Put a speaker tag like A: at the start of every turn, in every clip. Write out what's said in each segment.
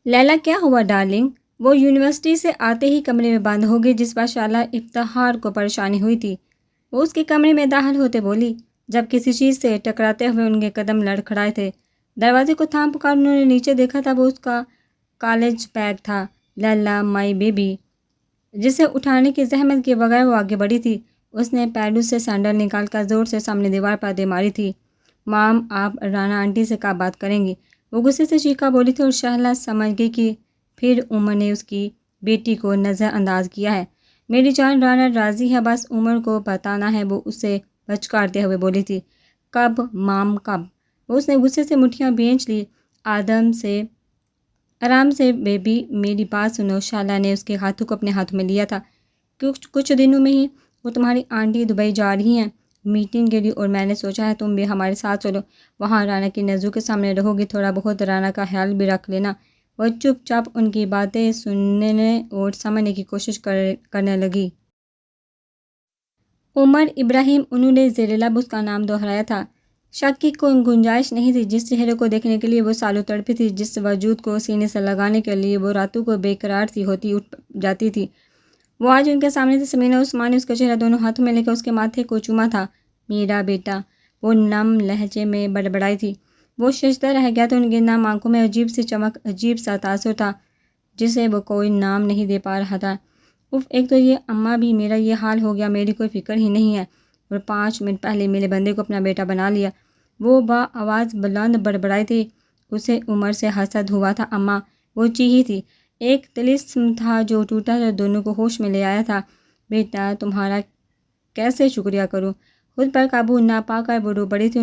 A: لیلا کیا ہوا ڈارلنگ؟ وہ یونیورسٹی سے آتے ہی کمرے میں بند ہو گئی جس پر شعلہ افتخار کو پریشانی ہوئی تھی۔ وہ اس کے کمرے میں داخل ہوتے بولی جب کسی چیز سے ٹکراتے ہوئے ان کے قدم لڑکھڑائے تھے۔ دروازے کو تھام پکار انہوں نے نیچے دیکھا تھا، وہ اس کا کالج بیگ تھا۔ لیلا مائی بیبی، جسے اٹھانے کی زحمت کے بغیر وہ آگے بڑھی تھی۔ اس نے پیڈو سے سینڈل نکال کر زور سے سامنے دیوار پر دے ماری تھی۔ مام، آپ رانا آنٹی سے کیا بات کریں گی؟ وہ غصے سے چیخا بولی تھی اور شہلا سمجھ گئی کہ پھر عمر نے اس کی بیٹی کو نظر انداز کیا ہے۔ میری جان، رانا راضی ہے، بس عمر کو بتانا ہے، وہ اسے بچکارتے ہوئے بولی تھی۔ کب مام، کب؟ وہ اس نے غصے سے مٹھیاں بھینچ لی۔ آرام سے بیبی، میری بات سنو۔ شہلا نے اس کے ہاتھوں کو اپنے ہاتھوں میں لیا تھا۔ کچھ دنوں میں ہی وہ تمہاری آنٹی دبئی جا رہی ہیں میٹنگ کے لیے، اور میں نے سوچا ہے تم بھی ہمارے ساتھ چلو۔ وہاں رانا کی نظروں کے سامنے رہو گی، تھوڑا بہت رانا کا خیال بھی رکھ لینا۔ وہ چپ چاپ ان کی باتیں سننے اور سمجھنے کی کوشش کرنے لگی۔ عمر ابراہیم، انہوں نے زیر لب اس کا نام دہرایا تھا۔ شک کی کوئی گنجائش نہیں تھی۔ جس چہرے کو دیکھنے کے لیے وہ سالوں تڑپی تھی، جس وجود کو سینے سے لگانے کے لیے وہ راتوں کو بے قرار سی ہوتی اٹھ جاتی تھی، وہ آج ان کے سامنے تھی۔ سمینہ عثمان نے اس کا چہرہ دونوں ہاتھوں میں لے کر اس کے ماتھے کو چوما تھا۔ میرا بیٹا، وہ نم لہجے میں بڑبڑائی تھی۔ وہ ششدر رہ گیا تھا۔ ان کی نم آنکھوں میں عجیب سی چمک، عجیب سا تاثر تھا جسے وہ کوئی نام نہیں دے پا رہا تھا۔ اف، ایک تو یہ اماں بھی، میرا یہ حال ہو گیا، میری کوئی فکر ہی نہیں ہے، اور 5 منٹ پہلے میرے بندے کو اپنا بیٹا بنا لیا۔ وہ آواز بلند بڑبڑائی تھی۔ اسے عمر سے حسد ہوا تھا۔ اماں، وہ چیخی تھی۔ ایک طلسم تھا جو ٹوٹا اور دونوں کو ہوش میں لے آیا تھا۔ بیٹا، تمہارا کیسے شکریہ کروں؟ خود پر قابو نہ پا کر وہ رو پڑی تھی۔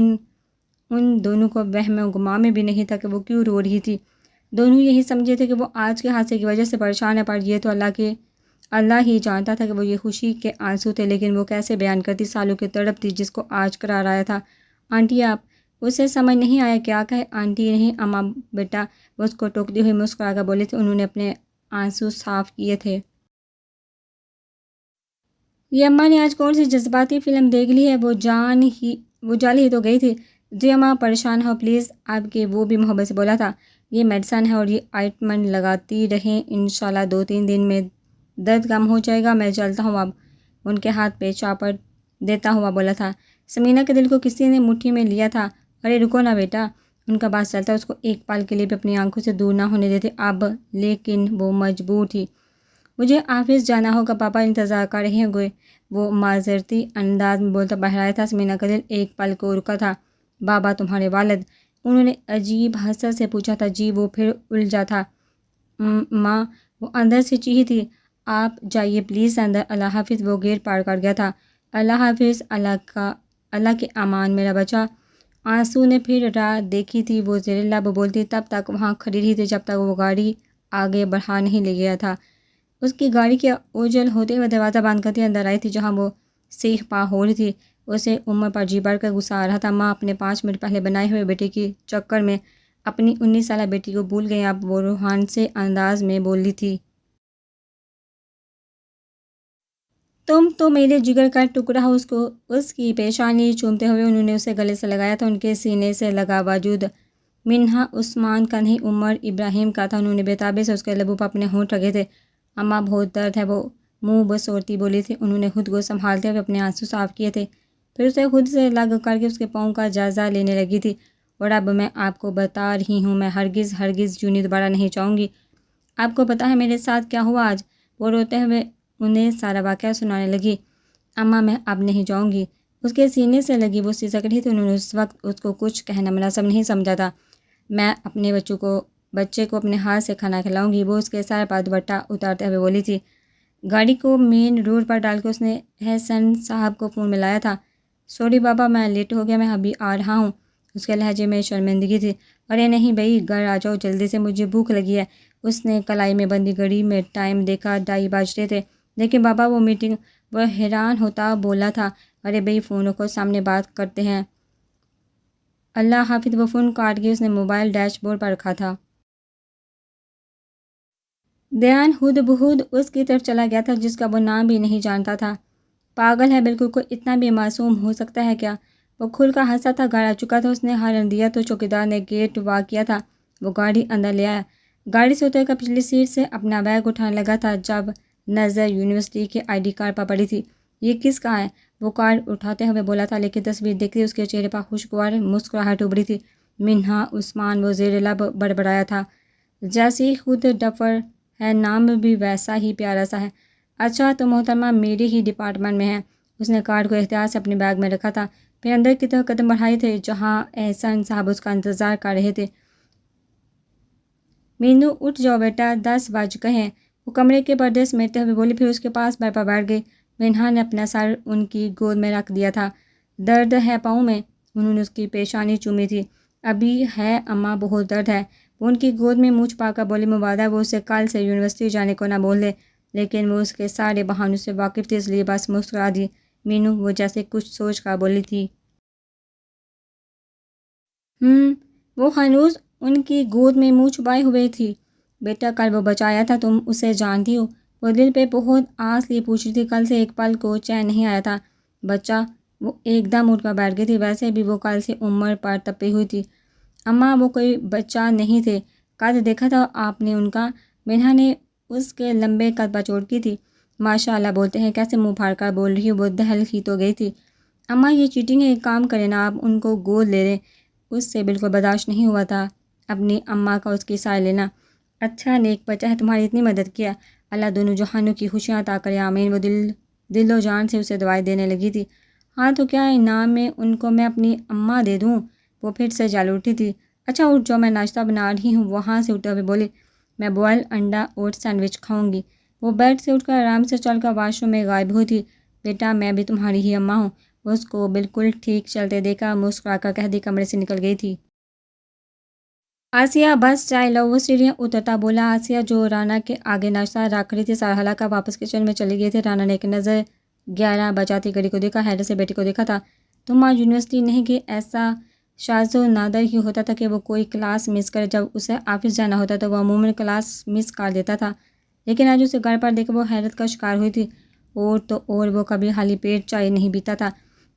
A: ان دونوں کو وہم و گمان میں بھی نہیں تھا کہ وہ کیوں رو رہی تھی۔ دونوں یہی سمجھے تھے کہ وہ آج کے حادثے کی وجہ سے پریشان ہے، پر یہ تو اللہ ہی جانتا تھا کہ وہ یہ خوشی کے آنسو تھے، لیکن وہ کیسے بیان کرتی سالوں کی تڑپ تھی جس کو آج قرار آیا تھا۔ آنٹی آپ، اسے سمجھ نہیں آیا کیا کہے۔ آنٹی نہیں اماں بیٹا، وہ اس کو ٹوکتی ہوئی مسکرا کر بولی تھی۔ انہوں نے اپنے آنسو صاف کیے تھے۔ یہ اماں نے آج کون سی جذباتی فلم دیکھ لی ہے؟ وہ جال ہی تو گئی تھی۔ جی اماں، پریشان ہو پلیز آپ کے، وہ بھی محبت سے بولا تھا۔ یہ میڈیسن ہے اور یہ آئنٹمنٹ لگاتی رہیں، انشاءاللہ 2-3 دن میں درد کم ہو جائے گا۔ میں چلتا ہوں اب، ان کے ہاتھ پہ چاپڑ دیتا ہوا بولا تھا۔ سمینہ کے دل کو کسی نے مٹھی میں لیا تھا۔ ارے رکو نا بیٹا، ان کا بات چلتا اس کو ایک پل کے لیے بھی اپنی آنکھوں سے دور نہ ہونے دیتے اب، لیکن وہ مجبور تھی۔ مجھے آفس جانا ہوگا، پاپا انتظار کر رہے ہوں گے، وہ معذرتی انداز میں بولتا بہرایا تھا۔ سمینہ کا دل ایک پل کو رکا تھا۔ بابا تمہارے والد؟ انہوں نے عجیب حسرت سے پوچھا تھا۔ جی، وہ پھر الجھا تھا۔ ماں، وہ اندر سے چیخی تھی۔ آپ جائیے پلیز اندر، اللہ حافظ۔ وہ گیٹ پار کر گیا تھا۔ اللہ حافظ، اللہ کے امان میرا بچہ۔ آنسو نے پھر راہ دیکھی تھی، وہ زیر لب بولتی تب تک وہاں کھڑی رہی تھی جب تک وہ گاڑی آگے بڑھا نہیں لے گیا تھا۔ اس کی گاڑی کے اوجل ہوتے ہوئے دروازہ بند کرتی اندر آئی تھی جہاں وہ سیخ پا ہو رہی تھی۔ اسے عمر پر جی بڑھ کر غصہ آ رہا تھا۔ ماں اپنے 5 منٹ پہلے بنائے ہوئے بیٹے کے چکر میں اپنی 19 سالہ بیٹی کو بھول گئی۔ اب وہ روحان سے انداز میں بولی تھی، تم تو میرے جگر کا ٹکڑا ہو۔ اس کی پیشانی چومتے ہوئے انہوں نے اسے گلے سے لگایا تھا۔ ان کے سینے سے لگا وجود منہا عثمان کا نہیں، عمر ابراہیم کا تھا۔ انہوں نے بےتابی سے اس کے لبوں پر اپنے ہونٹ رکھے تھے۔ اماں بہت درد ہے، وہ منہ بسوڑتی بولی تھی۔ انہوں نے خود کو سنبھالتے ہوئے اپنے آنسو صاف کیے تھے، پھر اسے خود سے لگ کر کے اس کے پاؤں کا جائزہ لینے لگی تھی۔ اور اب میں آپ کو بتا رہی ہوں، میں ہرگز یونی دوبارہ نہیں چاہوں گی۔ آپ کو پتہ ہے میرے ساتھ کیا ہوا آج؟ وہ روتے ہوئے انہیں سارا واقعہ سنانے لگی۔ اماں میں اب نہیں جاؤں گی۔ اس کے سینے سے لگی وہ سسک رہی تھی۔ انہوں نے اس وقت اس کو کچھ کہنا مناسب نہیں سمجھا تھا۔ میں اپنے بچے کو اپنے ہاتھ سے کھانا کھلاؤں گی، وہ اس کے سر پر دوپٹہ اتارتے ہوئے بولی تھی۔ گاڑی کو مین روڈ پر ڈال کے اس نے احسن صاحب کو فون ملایا تھا۔ سوری بابا، میں لیٹ ہو گیا، میں ابھی آ رہا ہوں۔ اس کے لہجے میں شرمندگی تھی۔ ارے نہیں بھائی، گھر آ جاؤ جلدی سے، مجھے بھوک لگی ہے۔ اس نے کلائی میں بندی گھڑی میں ٹائم دیکھا، 2:30 بج رہے تھے۔ لیکن بابا وہ میٹنگ، وہ حیران ہوتا بولا تھا۔ ارے بھائی فون رکھو، سامنے بات کرتے ہیں۔ اللہ حافظ۔ وہ فون کاٹ کے اس نے موبائل ڈیش بورڈ پر رکھا تھا۔ دھیان خود بخود اس کی طرف چلا گیا تھا جس کا وہ نام بھی نہیں جانتا تھا۔ پاگل ہے بالکل، کوئی اتنا بھی معصوم ہو سکتا ہے کیا؟ وہ کھل کر ہنسا تھا۔ گھر آ چکا تھا، اس نے ہارن دیا تو چوکیدار نے گیٹ وا کیا تھا۔ وہ گاڑی اندر لے آیا۔ گاڑی سے اتر کر پچھلی سیٹ سے اپنا بیگ اٹھانے لگا تھا جب نظر یونیورسٹی کے آئی ڈی کارڈ پر پڑی تھی۔ یہ کس کا ہے؟ وہ کارڈ اٹھاتے ہوئے بولا تھا، لیکن تصویر دیکھتے اس کے چہرے پر خوشگوار مسکراہٹ ابھری تھی۔ منہا عثمان، وہ زیر لب بڑبڑایا تھا۔ جیسے ہی خود ڈفر ہے، نام بھی ویسا ہی پیارا سا ہے۔ اچھا تو محترمہ میرے ہی ڈپارٹمنٹ میں ہے۔ اس نے کارڈ کو احتیاط سے اپنے بیگ میں رکھا تھا، پھر اندر کی طرف قدم بڑھائے تھے جہاں احسن صاحب اس کا انتظار کر رہے تھے۔ مینو اٹھ جاؤ بیٹا، 10 بج گئے ہیں، وہ کمرے کے پردے سمیٹتے ہوئے بولی، پھر اس کے پاس بیڈ پر بیٹھ گئی۔ منہا نے اپنا سر ان کی گود میں رکھ دیا تھا۔ درد ہے پاؤں میں؟ انہوں نے اس کی پیشانی چومی تھی۔ ابھی ہے اماں، بہت درد ہے، وہ ان کی گود میں منہ چھپا کر بولی۔ مبادہ وہ اسے کل سے یونیورسٹی جانے کو نہ بول دے، لیکن وہ اس کے سارے بہانوں سے واقف تھی، اس لیے بس مسکرا دی۔ مینو، وہ جیسے کچھ سوچ کر بولی تھی۔ وہ ہنوز ان کی گود میں منہ چھپائے ہوئے تھی۔ بیٹا، کل وہ بچایا تھا، تم اسے جانتی ہو؟ وہ دل پہ بہت آس لیے پوچھ رہی تھی، کل سے ایک پل کو چین نہیں آیا تھا۔ بچہ؟ وہ ایک دم اٹھ کر بیٹھ گئی تھی، ویسے بھی وہ کل سے عمر پر تپی ہوئی تھی۔ اماں، وہ کوئی بچہ نہیں تھے، قد دیکھا تھا آپ نے ان کا؟ منہا نے اس کے لمبے قد پر چوٹ کی تھی۔ ماشاء اللہ بولتے ہیں، کیسے منہ پھاڑ کر بول رہی ہو؟ وہ دہل ہی تو گئی تھی۔ اماں، یہ چیٹنگ ہے، ایک کام کریں نا، آپ ان کو گود لے لیں۔ اس سے بالکل برداشت نہیں ہوا تھا اپنی اماں کا اس کی سائے لینا۔ اچھا نیک بچہ ہے، تمہاری اتنی مدد کیا، اللہ دونوں جہانوں کی خوشیاں عطا کرے، آمین۔ وہ دل و جان سے اسے دعائیں دینے لگی تھی۔ ہاں تو کیا انعام میں ان کو میں اپنی اماں دے دوں؟ وہ پھر سے جل اٹھی تھی۔ اچھا اٹھ جاؤ، میں ناشتہ بنا رہی ہوں۔ وہاں سے اٹھتے ہوئے بولی، میں بوائل انڈا اوٹ سینڈوچ کھاؤں گی۔ وہ بیڈ سے اٹھ کر آرام سے چل کر واش روم میں غائب ہوئی تھی۔ بیٹا، میں بھی تمہاری ہی اماں ہوں، وہ اس کو بالکل ٹھیک چلتے دیکھا مسکرا کر کہہ دی، کمرے سے نکل گئی تھی۔ آسیہ، بس چائے لاؤ، وہ سیڑھیاں اترتا بولا۔ آسیہ جو رانا کے آگے ناشتہ رکھ رہی تھی، سر ہلا کر واپس کچن میں چلی گئی تھی۔ رانا نے ایک نظر 11 بجاتی گھڑی کو دیکھا، حیرت سے بیٹی کو دیکھا تھا۔ تم آج یونیورسٹی نہیں گئی؟ ایسا شاذ و نادر ہی ہوتا تھا کہ وہ کوئی کلاس مس کرے، جب اسے آفس جانا ہوتا تو وہ عموماً کلاس مس کر دیتا تھا، لیکن آج اسے گھر پر دیکھ وہ حیرت کا شکار ہوئی تھی۔ اور تو اور وہ کبھی خالی پیٹ چائے نہیں پیتا تھا۔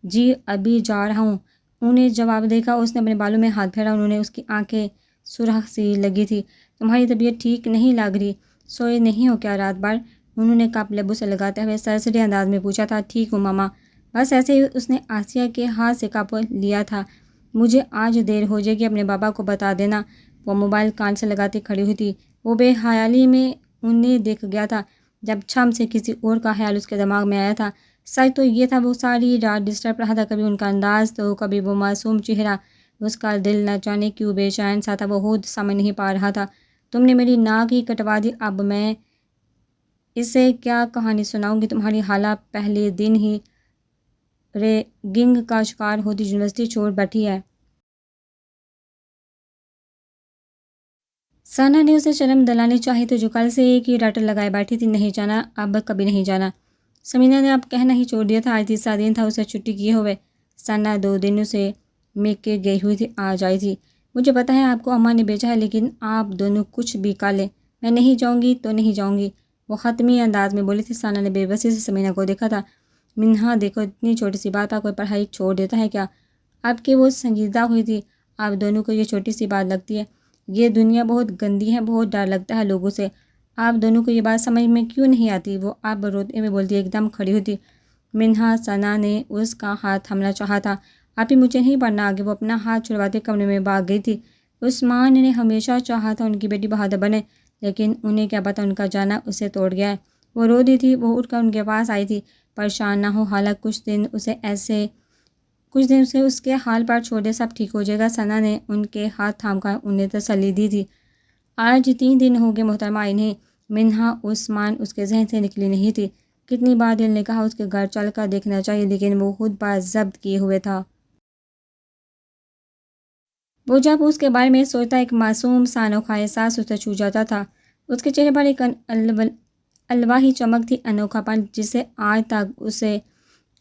A: جی ابھی جا رہا ہوں، انہیں جواب دے کر اس نے اپنے بالوں میں ہاتھ پھیرا۔ انہوں نے اس کی آنکھیں سرخ سی لگی تھی۔ تمہاری طبیعت ٹھیک نہیں لگ رہی، سوئے نہیں ہو کیا رات بھر؟ انہوں نے کپ لبوں سے لگاتے ہوئے سرسری انداز میں پوچھا تھا۔ ٹھیک ہوں ماما، بس ایسے ہی۔ اس نے آسیہ کے ہاتھ سے کپ لیا تھا۔ مجھے آج دیر ہو جائے گی، اپنے بابا کو بتا دینا۔ وہ موبائل کان سے لگاتی کھڑی ہوئی تھی۔ وہ بے حیالی میں انہیں دیکھ گیا تھا، جب چھم سے کسی اور کا خیال اس کے دماغ میں آیا تھا۔ سچ تو یہ تھا وہ ساری رات ڈسٹرب رہا تھا، کبھی ان کا انداز تو کبھی وہ معصوم چہرہ۔ اس کا دل نہ جانے کیوں بے چین سا تھا، وہ خود سمجھ نہیں پا رہا تھا۔ تم نے میری ناک ہی کٹوا دی، اب میں اسے کیا کہانی سناؤں گی؟ تمہاری خالہ پہلے دن ہی ریگنگ کا شکار ہوتی یونیورسٹی چھوڑ بیٹھی ہے۔ ثنا نے اسے شرم دلانی چاہی تو جو کل سے ایک ہی رٹ لگائے بیٹھی تھی، نہیں جانا، اب کبھی نہیں جانا۔ سمینا نے اب کہنا ہی چھوڑ دیا تھا، آج تیسرا دن تھا اسے چھٹی کیے ہوئے۔ ثنا 2 دنوں سے میکے گئی ہوئی تھی، آج آئی تھی۔ مجھے پتا ہے آپ کو اماں نے بھیجا ہے، لیکن آپ دونوں کچھ بھی کر لیں، میں نہیں جاؤں گی تو نہیں جاؤں گی، وہ حتمی انداز میں بولی تھی۔ ثنا نے بے بسی سے سمینا کو دیکھا تھا۔ منہا دیکھو، اتنی چھوٹی سی بات پر کوئی پڑھائی چھوڑ دیتا ہے کیا؟ اب کہ وہ سنجیدہ ہوئی تھی، آپ دونوں کو یہ چھوٹی سی بات لگتی ہے؟ یہ دنیا بہت گندی ہے، بہت ڈر لگتا ہے لوگوں سے، آپ دونوں کو یہ بات سمجھ میں کیوں نہیں آتی؟ وہ اب روتے ہوئے بولتی، ایک دم کھڑی ہوئی تھی۔ منہا، ثنا نے اس کا ہاتھ تھامنا چاہا تھا۔ آپ ہی مجھے نہیں پڑھنا آگے، وہ اپنا ہاتھ چھڑواتے کمرے میں بھاگ گئی تھی۔ عثمان نے ہمیشہ چاہا تھا ان کی بیٹی بہادر بنے، لیکن انہیں کیا پتہ ان کا جانا اسے توڑ گیا ہے۔ وہ رو دی تھی، وہ اٹھ کر ان کے پاس آئی تھی۔ پریشان نہ ہو خالہ، کچھ دن اسے اس کے حال پر چھوڑ دے، سب ٹھیک ہو جائے گا۔ ثنا نے ان کے ہاتھ تھام کر انہیں تسلی دی تھی۔ آج 3 دن ہو گئے محترمہ انہیں۔ منہا عثمان اس کے ذہن سے نکلی نہیں تھی۔ کتنی بار دل نے کہا اس کے گھر چل کر دیکھنا چاہیے، لیکن وہ خود پر ضبط کیے ہوئے تھا۔ وہ جب اس کے بارے میں سوچتا، ایک معصوم سا انوکھا احساس اسے چھو جاتا تھا۔ اس کے چہرے پر ایک الواحی چمک تھی، انوکھا پن جسے آج تک اسے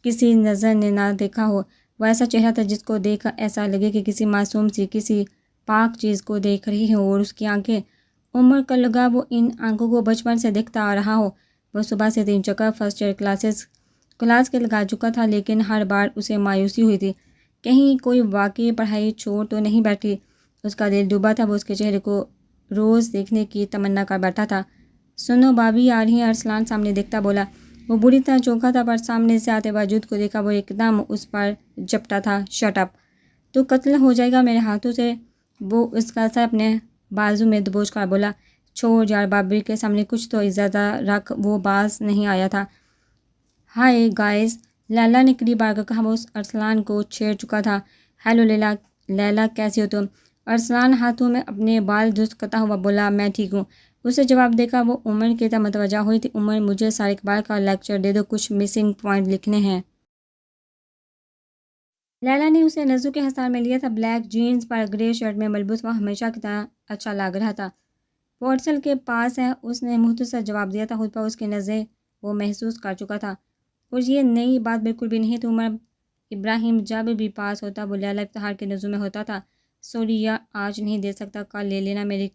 A: کسی نظر نے نہ دیکھا ہو۔ وہ ایسا چہرہ تھا جس کو دیکھ کر ایسا لگے کہ کسی معصوم سی، کسی پاک چیز کو دیکھ رہی ہوں، اور اس کی آنکھیں عمر کا لگا وہ ان آنکھوں کو بچپن سے دیکھتا آ رہا ہو۔ وہ صبح سے 3 چکر فرسٹ ایئر کلاس کے لگا چکا تھا، لیکن ہر بار اسے مایوسی ہوئی تھی، کہیں کوئی واقعی پڑھائی چھوڑ تو نہیں بیٹھی۔ اس کا دل ڈوبا تھا، وہ اس کے چہرے کو روز دیکھنے کی تمنا کر بیٹھا تھا۔ سنو بابی آ رہی ہیں، ارسلان سامنے دیکھتا بولا۔ وہ بری طرح چونکا تھا، پر سامنے سے آتے وجود کو دیکھا وہ ایک دم اس پر جپٹا تھا۔ شٹ اپ، تو قتل ہو جائے گا میرے ہاتھوں سے۔ وہ اس کا سر اپنے بازو میں دبوچ کر بولا۔ چھوڑ یار، بابی کے سامنے کچھ تو عزت رکھ۔ وہ باز نہیں آیا تھا۔ ہائے گائز، لیلا نے قریب آ کر کہا۔ وہ ارسلان کو چھیڑ چکا تھا۔ ہیلو لیلا کیسی ہو تم؟ ارسلان ہاتھوں میں اپنے بال درست کرتا ہوا بولا، میں ٹھیک ہوں۔ اسے جواب دے کر وہ عمر کی طرف متوجہ ہوئی تھی۔ عمر، مجھے سار اقبال کا لیکچر دے دو، کچھ مسنگ پوائنٹ لکھنے ہیں۔ لیلا نے اسے نزو کے حصار میں لیا تھا۔ بلیک جینز پر گرے شرٹ میں ملبوس وہ ہمیشہ کی طرح اچھا لگ رہا تھا۔ وہ ارسل کے پاس ہے، اس نے مختصر جواب دیا تھا۔ خود پر اس کی نظریں وہ محسوس کر چکا تھا، اور یہ نئی بات بالکل بھی نہیں تھی۔ عمر ابراہیم جب بھی پاس ہوتا وہ لیلا افتخار کے نزو میں ہوتا تھا۔ سوری یار، آج نہیں دے سکتا، کل لے لینا، میری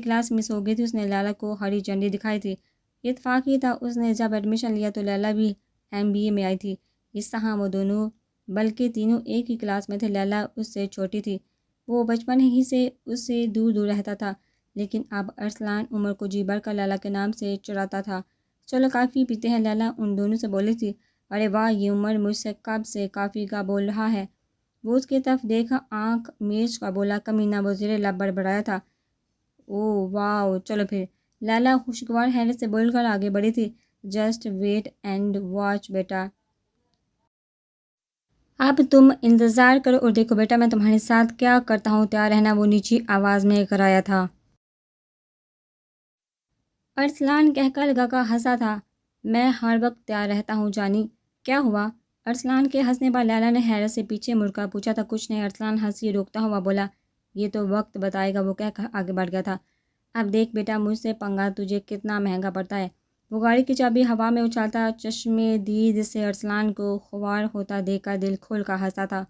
A: کلاس مس ہو گئی تھی۔ اس نے لیلا کو ہری جھنڈی دکھائی تھی۔ اتفاق ہی تھا، اس نے جب ایڈمیشن لیا تو لیلا بھی MBA میں آئی تھی۔ اس طرح وہ دونوں بلکہ تینوں ایک ہی کلاس میں تھے۔ لیلا اس سے چھوٹی تھی، وہ بچپن ہی سے اس سے دور دور رہتا تھا، لیکن اب ارسلان عمر کو جی بھر کر لیلا کے نام سے چڑھاتا تھا۔ چلو کافی پیتے ہیں، لیلا ان دونوں سے بولی تھی۔ ارے واہ، یہ عمر مجھ سے کب سے کافی کا بول رہا ہے۔ وہ اس کی طرف دیکھا، آنکھ میچ کا بولا، کمینہ، وہ زیر لب بڑبڑایا تھا۔ اوہ واو، چلو پھر۔ لیلا خوشگوار حیرت سے بول کر آگے بڑھی تھی۔ جسٹ ویٹ اینڈ واچ بیٹا، اب تم انتظار کرو اور دیکھو بیٹا میں تمہارے ساتھ کیا کرتا ہوں، تیار رہنا، وہ نیچی آواز میں کرایا تھا۔ ارسلان کہہ کر لگا کر ہنسا تھا۔ میں ہر وقت تیار رہتا ہوں جانی۔ کیا ہوا؟ ارسلان کے ہنسنے پر لیلا نے حیرت سے پیچھے مڑ کر پوچھا تھا۔ کچھ نہیں، ارسلان ہنسی روکتا ہوا بولا۔ یہ تو وقت بتائے گا، وہ کہہ کر آگے بڑھ گیا تھا۔ اب دیکھ بیٹا، مجھ سے پنگا تجھے کتنا مہنگا پڑتا ہے۔ وہ گاڑی کی چابی ہوا میں اچھالتا چشمے دید سے ارسلان کو خوار ہوتا دیکھ کر دل کھول کر ہنسا تھا۔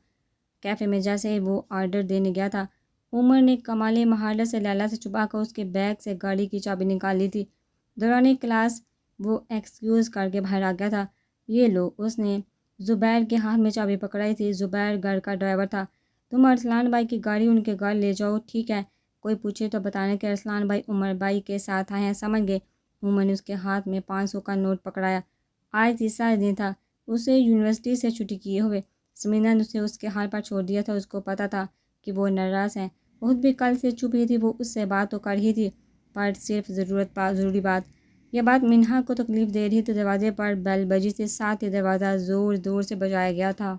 A: کیفے میں جیسے وہ آرڈر دینے گیا تھا، عمر نے کمال مہارت سے لیلا سے چھپا کر اس کے بیگ سے گاڑی کی چابی نکال لی تھی۔ دوران کلاس وہ ایکسکیوز کر کے باہر آ گیا تھا۔ یہ لو، اس نے زبیر کے ہاتھ میں چابی پکڑائی تھی۔ زبیر گھر کا ڈرائیور تھا۔ تم ارسلان بھائی کی گاڑی ان کے گھر لے جاؤ، ٹھیک ہے؟ کوئی پوچھے تو بتانا کہ ارسلان بھائی عمر بھائی کے ساتھ آئے ہیں، سمجھ گئے؟ عمر نے اس کے ہاتھ میں 500 کا نوٹ پکڑایا۔ آج تیسرا دن تھا اسے یونیورسٹی سے چھٹی کیے ہوئے۔ سمینا نے اسے اس کے حال پر چھوڑ دیا تھا۔ اس کو پتہ تھا کہ وہ ناراض ہیں، خود بھی کل سے چپ ہی تھی۔ وہ اس سے بات تو کر ہی تھی، پر صرف ضروری بات۔ یہ بات منہا کو تکلیف دے رہی تھی۔ دروازے پر بیل بجی تھی، ساتھ ہی دروازہ زور سے بجایا گیا تھا۔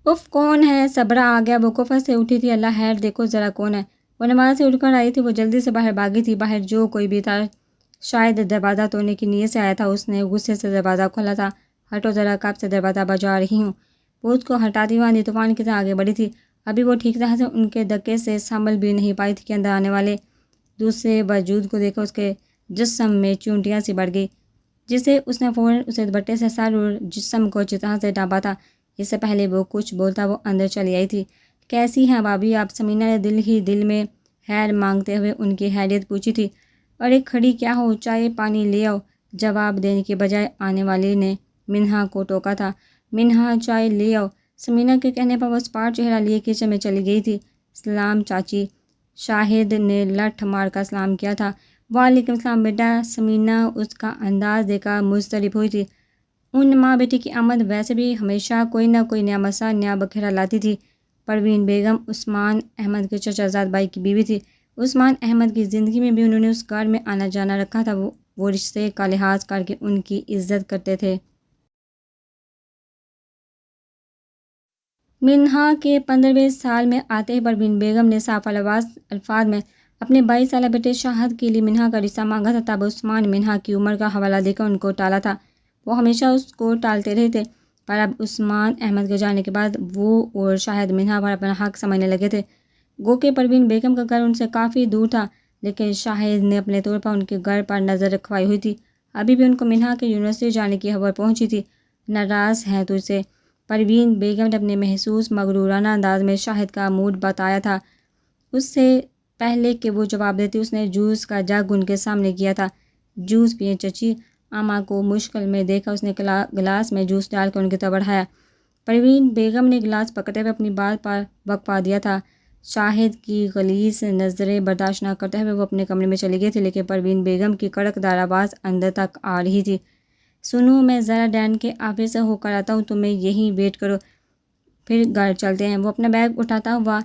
A: اف، کون ہے؟ صبرا آ گیا۔ وہ کفر سے اٹھی تھی۔ اللہ خیر، دیکھو ذرا کون ہے۔ وہ نماز سے اٹھ کر آئی تھی۔ وہ جلدی سے باہر بھاگی تھی۔ باہر جو کوئی بھی تھا شاید دروازہ توڑنے کی نیت سے آیا تھا۔ اس نے غصے سے دروازہ کھولا تھا۔ ہٹو ذرا، کب سے دروازہ بجا رہی ہوں۔ وہ اس کو ہٹاتی ہوئی آندھی طوفان کی طرح آگے بڑھی تھی۔ ابھی وہ ٹھیک طرح سے ان کے دھکے سے سنبھل بھی نہیں پائی تھی کہ اندر آنے والے دوسرے وجود کو دیکھ کر اس کے جسم میں چونٹیاں سی بڑھ گئی، جسے اس نے فوراً اسے دوپٹے سے سر اور جسم کو اچھی طرح سے ڈھانپا تھا۔ اس سے پہلے وہ کچھ بولتا وہ اندر چلی آئی تھی۔ کیسی ہیں بھابھی آپ؟ سمینا نے دل ہی دل میں خیر مانگتے ہوئے ان کی خیریت پوچھی تھی۔ ارے کھڑی کیا ہو، چائے پانی لے آؤ، جواب دینے کے بجائے آنے والی نے منہا کو ٹوکا تھا۔ منہا، چائے لے آؤ۔ سمینا کے کہنے پر وہ اسپاٹ چہرہ لیے کچن میں چلی گئی تھی۔ سلام چاچی، شاہد نے لٹھ مار کر سلام کیا تھا۔ وعلیکم السلام بیٹا۔ سمینا اس کا انداز دیکھ کر مضطرب ہوئی تھی۔ ان ماں بیٹی کی آمد ویسے بھی ہمیشہ کوئی نہ کوئی نیا مسئلہ، نیا بکھیرا لاتی تھی۔ پروین بیگم عثمان احمد کے چچا زاد بھائی کی بیوی تھی۔ عثمان احمد کی زندگی میں بھی انہوں نے اس گھر میں آنا جانا رکھا تھا۔ وہ رشتے کا لحاظ کر کے ان کی عزت کرتے تھے۔ منہا کے 15ویں سال میں آتے ہی پروین بیگم نے صاف الفاظ میں اپنے 22 سالہ بیٹے شاہد کے لیے منہا کا رشتہ مانگا تھا۔ تب عثمان منہا کی عمر کا حوالہ دے کر ان کو ٹالا تھا۔ وہ ہمیشہ اس کو ٹالتے رہے تھے، پر اب عثمان احمد کے جانے کے بعد وہ اور شاہد منہا پر اپنا حق سمجھنے لگے تھے۔ گو کہ پروین بیگم کا گھر ان سے کافی دور تھا، لیکن شاہد نے اپنے طور پر ان کے گھر پر نظر رکھوائی ہوئی تھی۔ ابھی بھی ان کو منہا کے یونیورسٹی جانے کی خبر پہنچی تھی۔ ناراض ہیں تجھ سے، پروین بیگم نے اپنے محسوس مغرورانہ انداز میں شاہد کا موڈ بتایا تھا۔ اس سے پہلے کہ وہ جواب دیتی، اس نے جوس کا جگ ان کے سامنے کیا تھا۔ جوس پئیں چچی۔ اماں کو مشکل میں دیکھا اس نے گلاس میں جوس ڈال کر ان کی طرف بڑھایا۔ پروین بیگم نے گلاس پکڑتے ہوئے اپنی بات پر وقفہ دیا تھا۔ شاہد کی غلیظ نظریں برداشت نہ کرتے ہوئے وہ اپنے کمرے میں چلی گئی تھی، لیکن پروین بیگم کی کڑک دار آواز اندر تک آ رہی تھی۔ سنو، میں ذرا ڈین کے آفس سے ہو کر آتا ہوں، تمہیں یہیں ویٹ کرو، پھر گھر چلتے ہیں۔ وہ اپنا بیگ اٹھاتا ہوا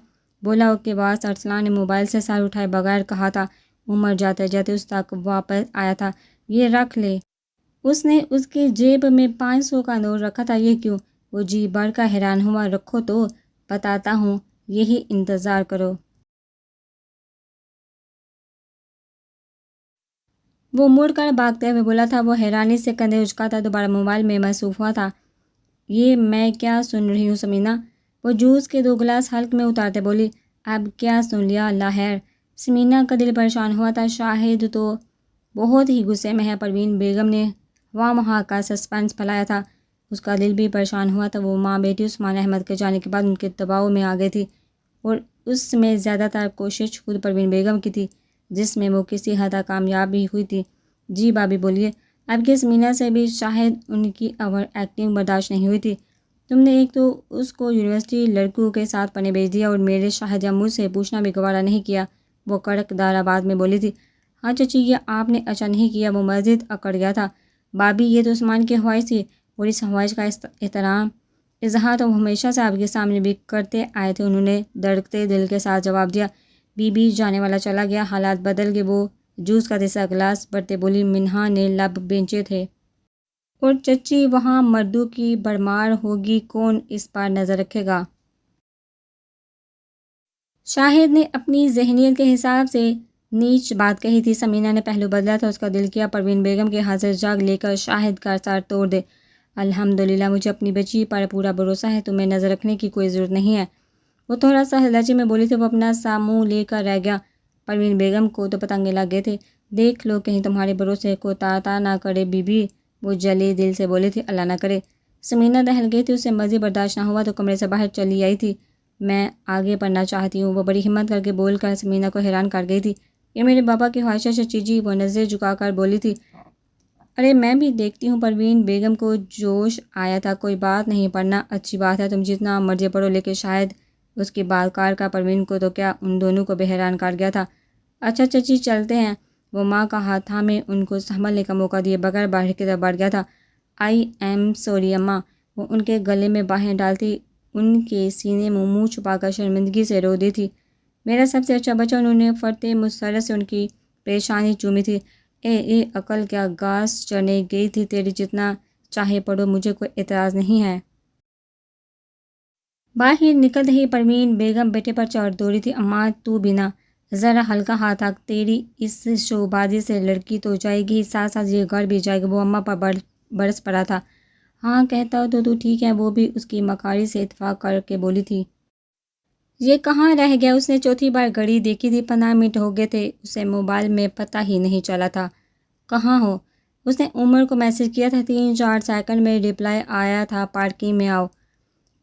A: بولا۔ اوکے باس۔ ارسلان نے موبائل سے سر اٹھائے بغیر کہا تھا۔ عمر جاتے جاتے اس تک واپس آیا تھا۔ یہ رکھ لے۔ اس نے اس کی جیب میں 500 کا نوٹ رکھا تھا۔ یہ کیوں؟ وہ جی بھر کر حیران ہوا۔ رکھو تو بتاتا ہوں، یہی انتظار کرو۔ وہ مڑ کر بھاگتے ہوئے بولا تھا۔ وہ حیرانی سے کندھے اچکاتا دوبارہ موبائل میں مصروف ہوا تھا۔ یہ میں کیا سن رہی ہوں سمینا؟ وہ جوس کے 2 گلاس حلق میں اتارتے بولی۔ اب کیا سن لیا؟ اللہ خیر۔ سمینا کا دل پریشان ہوا تھا۔ شاہد تو بہت ہی غصے میں ہے۔ پروین بیگم نے وہاں وہاں کا سسپنس پھیلایا تھا۔ اس کا دل بھی پریشان ہوا تھا۔ وہ ماں بیٹی عثمان احمد کے جانے کے بعد ان کے دباؤ میں آ گئی تھی، اور اس میں زیادہ تر کوشش خود پروین بیگم کی تھی، جس میں وہ کسی حد تک کامیاب بھی ہوئی تھی۔ جی بھابی بولیے۔ اب کی سمینا سے بھی شاہد ان کی اوور ایکٹنگ برداشت نہیں ہوئی تھی۔ تم نے ایک تو اس کو یونیورسٹی لڑکیوں کے ساتھ پڑھنے بھیج دیا، اور میرے شاہد یا مجھ سے پوچھنا بھی گوارا نہیں کیا، وہ کڑک دار آواز میں بولی تھی۔ ہاں چچی، یہ آپ نے اچھا نہیں کیا، وہ مزید اکڑ گیا تھا۔ بھابی، یہ تو عثمان کی خواہش تھی، اور اس خواہش کا احترام اظہار تو ہمیشہ سے آپ کے سامنے بھی کرتے آئے تھے، انہوں نے دھڑکتے دل کے ساتھ جواب دیا۔ بی بی جانے والا چلا گیا، حالات بدل گئے۔ وہ جوس کا تیسرا گلاس بھرتے بولی۔ منہا نے لب بھینچے تھے۔ اور چچی، وہاں مردوں کی بھرمار ہوگی، کون اس پر نظر رکھے گا؟ شاہد نے اپنی ذہنیت کے حساب سے نیچ بات کہی تھی۔ سمینا نے پہلو بدلا تھا۔ اس کا دل کیا پروین بیگم کے حاضر جاگ لے کر شاہد کا سر توڑ دے۔ الحمدللہ، مجھے اپنی بچی پر پورا بھروسہ ہے، تمہیں نظر رکھنے کی کوئی ضرورت نہیں ہے، وہ تھوڑا سا لہجے میں بولی تھی۔ وہ اپنا سا منہ لے کر رہ گیا۔ پروین بیگم کو تو پتنگے لگ گئے تھے۔ دیکھ لو کہیں تمہارے بھروسے کو تار نہ کرے بی بی، وہ جلی دل سے بولی تھی۔ اللہ نہ کرے۔ سمینا دہل گئی تھی، اسے مزید برداشت نہ ہوا تو کمرے سے باہر چلی آئی تھی۔ میں آگے پڑھنا چاہتی ہوں، وہ بڑی ہمت کر کے بول کر سمینا کو حیران کر گئی تھی۔ یہ میرے بابا کی خواہش ہے چچی جی، وہ نظریں جھکا کر بولی تھی۔ ارے میں بھی دیکھتی ہوں۔ پروین بیگم کو جوش آیا تھا۔ کوئی بات نہیں، پڑھنا اچھی بات ہے، تم جتنا مرضی پڑھو، لیکن شاید اس کی بات کار کا پروین کو تو کیا ان دونوں کو بھی حیران کر گیا تھا۔ اچھا چچی چلتے ہیں۔ وہ ماں کا ہاتھ تھامے ان کو سنبھلنے کا موقع دیے بغیر باہر کی طرف بڑھ گیا تھا۔ آئی ایم سوری اماں، وہ ان کے گلے میں باہیں ڈالتی ان کے سینے میں منہ چھپا کر شرمندگی سے رو دی تھی۔ میرا سب سے اچھا بچہ، انہوں نے فرتے مسرت سے ان کی پریشانی چومی تھی۔ اے عقل، کیا گھاس چرنے گئی تھی تیری؟ جتنا چاہے پڑھو، مجھے کوئی اعتراض نہیں ہے۔ باہر نکلتے ہی پروین بیگم بیٹے پر چڑھ دوڑی تھی۔ اماں تو بھی نہ، ذرا ہلکا ہاتھ رکھ، تیری اس شوبازی سے لڑکی تو جائے گی، ساتھ ساتھ یہ گھر بھی جائے گا۔ وہ اماں پر برس پڑا تھا۔ ہاں کہتا تو ٹھیک ہے، وہ بھی اس کی مکاری سے اتفاق کر کے بولی تھی۔ یہ کہاں رہ گیا؟ اس نے چوتھی بار گھڑی دیکھی تھی، 15 منٹ ہو گئے تھے، اسے موبائل میں پتہ ہی نہیں چلا تھا کہاں ہو۔ اس نے عمر کو میسج کیا تھا، 3-4 سیکنڈ میں رپلائی آیا تھا، پارکنگ میں آؤ۔